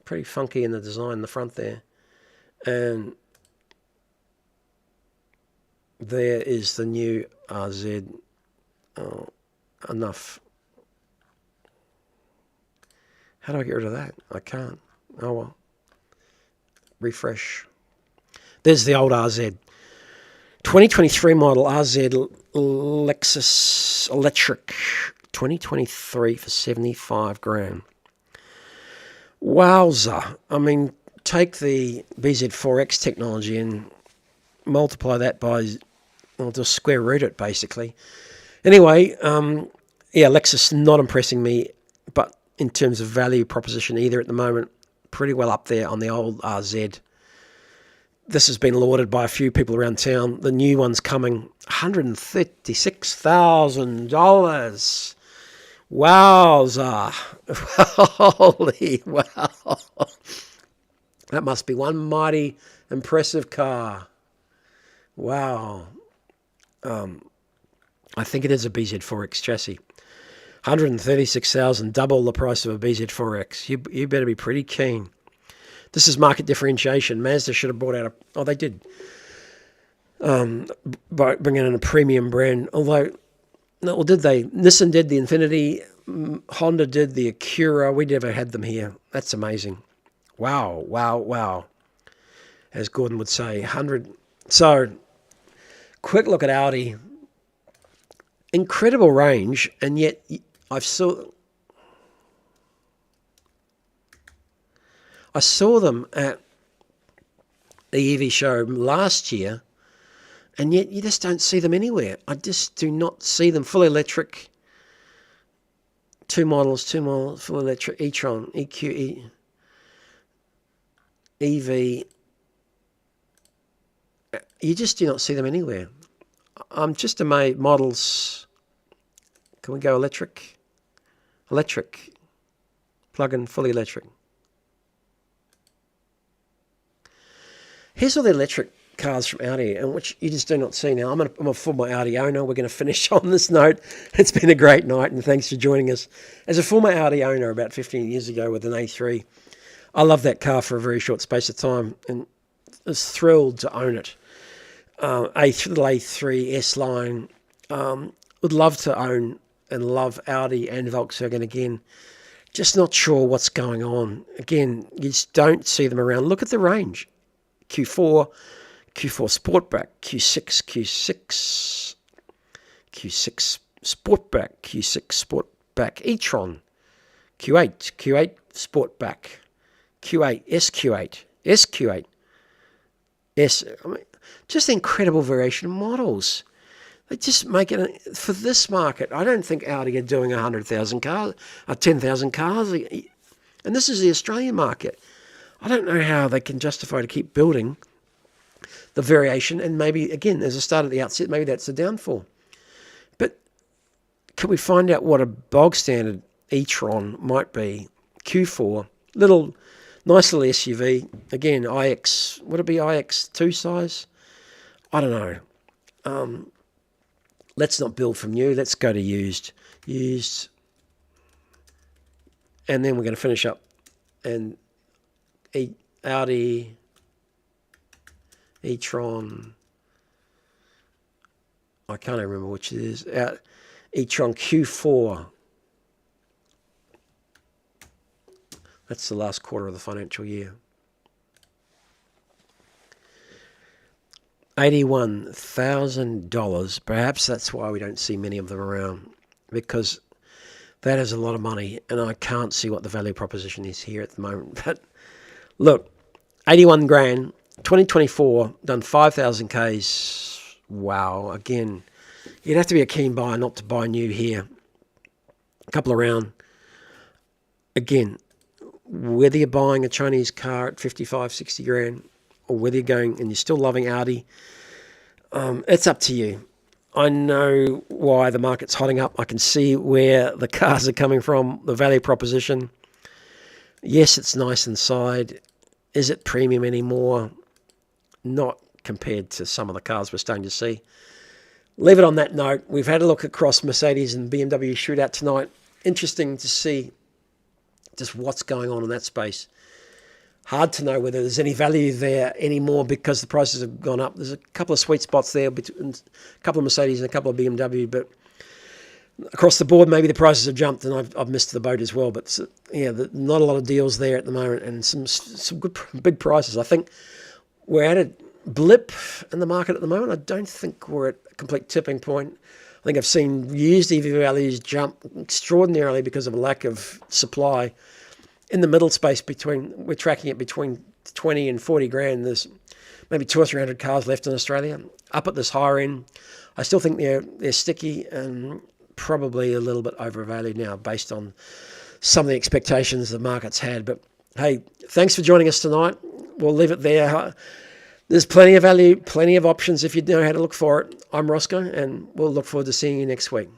pretty funky in the design in the front there. And there is the new RZ. Oh, enough. How do I get rid of that? I can't. Oh well. Refresh. There's the old RZ. 2023 model RZ Lexus Electric. 2023 for 75 grand. Wowza. I mean, take the BZ4X technology and multiply that by, well, just square root it basically. Anyway, yeah, Lexus not impressing me, but in terms of value proposition either at the moment, pretty well up there on the old RZ. This has been lauded by a few people around town. The new one's coming, $136,000. Wowza. Holy wow. That must be one mighty impressive car. Wow. I think it is a BZ4X chassis. 136,000, double the price of a BZ4X. You better be pretty keen. This is market differentiation. Mazda should have brought out oh, they did. By bringing in a premium brand. Although, no, well, did they? Nissan did the Infiniti. Honda did the Acura. We never had them here. That's amazing. Wow, wow, wow. As Gordon would say, 100. So, quick look at Audi. Incredible range, and yet I saw them at the EV show last year, and yet you just don't see them anywhere. I just do not see them. Full electric, two models, full electric, e-tron, EQ, EV. You just do not see them anywhere. I'm just amazed. Models. Can we go electric? Electric. Plug-in, fully electric. Here's all the electric cars from Audi, and which you just do not see now. I'm a former Audi owner. We're going to finish on this note. It's been a great night, and thanks for joining us. As a former Audi owner about 15 years ago with an A3, I loved that car for a very short space of time, and was thrilled to own it. Little A3 S-Line. Would love to own and love Audi and Volkswagen again. Just not sure what's going on. Again, you just don't see them around. Look at the range. Q4 Sportback, Q6 Sportback, Q6 Sportback e-tron, Q8 Sportback, Q8 SQ8, just incredible variation of models. They just make it for this market. I don't think Audi are doing 100,000 cars, 10,000 cars, and this is the Australian market. I don't know how they can justify to keep building the variation, and maybe, again, as I started at the outset, maybe that's the downfall. But can we find out what a bog standard e-tron might be? Q4, nice little SUV. Again, iX, would it be iX2 size? I don't know. Let's not build from new. Let's go to used. And then we're going to finish up. And Audi e-tron, I can't even remember which it is. E-tron Q4. That's the last quarter of the financial year. $81,000. Perhaps that's why we don't see many of them around, because that is a lot of money, and I can't see what the value proposition is here at the moment. But look, 81 grand, 2024, done 5,000 Ks. Wow. Again, you'd have to be a keen buyer not to buy new here. A couple around. Again, whether you're buying a Chinese car at 55, 60 grand, or whether you're going and you're still loving Audi, it's up to you. I know why the market's hotting up. I can see where the cars are coming from, the value proposition. Yes, it's nice inside. Is it premium anymore? Not compared to some of the cars we're starting to see. Leave it on that note. We've had a look across Mercedes and BMW shootout tonight. Interesting to see just what's going on in that space. Hard to know whether there's any value there anymore because the prices have gone up. There's a couple of sweet spots there, between a couple of Mercedes and a couple of BMW, but across the board, maybe the prices have jumped, and I've missed the boat as well. But yeah, not a lot of deals there at the moment, and some good big prices. I think we're at a blip in the market at the moment. I don't think we're at a complete tipping point. I think I've seen used EV values jump extraordinarily because of a lack of supply. In the middle space we're tracking it between 20 and 40 grand. There's maybe 200 or 300 cars left in Australia. Up at this higher end, I still think they're sticky and probably a little bit overvalued now based on some of the expectations the market's had. But hey, thanks for joining us tonight. We'll leave it there. There's plenty of value, plenty of options if you know how to look for it. I'm Rosco, and we'll look forward to seeing you next week.